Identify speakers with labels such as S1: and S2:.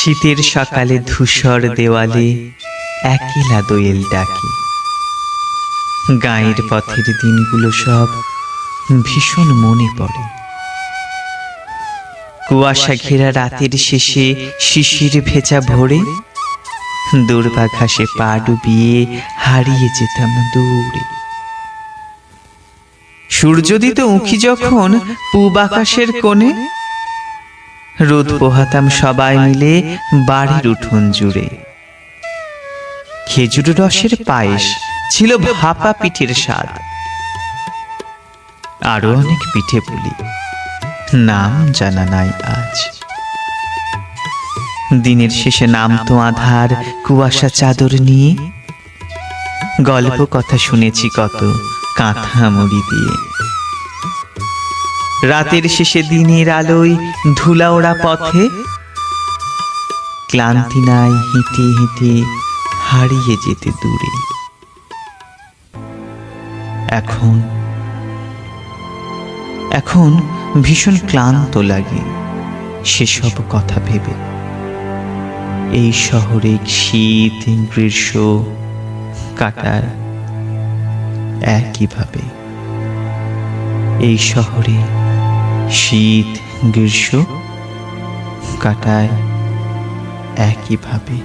S1: শীতের সকালে ধূসর দেওয়ালে একলা দোয়েল ডাকে। গাঁয়ের পথের দিনগুলো সব ভীষণ মনে পড়ে। কুয়াশা ঘেরা রাতের শেষে শিশির ভেজা ভোরে দূর্বা ঘাসে পা ডুবিয়ে হারিয়ে যেতাম দূরে। সূর্যোদিত উঁকি যখন পূব আকাশের কোণে রোদ পোহাতাম সবাই মিলে বাড়ির উঠোন জুড়ে। খেজুর রসের পায়েস ছিল ভাপা পিঠের স্বাদ, আরো অনেক পিঠে পুলি নাম জানা নাই আজ। দিনের শেষে নামতো আধার কুয়াশা চাদর নিয়ে, গল্প কথা শুনেছি কত কাঁথা মুড়ি দিয়ে। রাতের শেষে দিনের আলোয় ধুলা ওড়া পথে ক্লান্তি নাই হেঁটে হেঁটে হারিয়ে যেতে দূরে। এখন ভীষণ ক্লান্ত লাগে সেসব কথা ভেবে। এই শহরে শীত গ্রীষ্ম কাটায় একইভাবে। এই শহরে শীত গ্রীষ্ম কাটায় একইভাবে।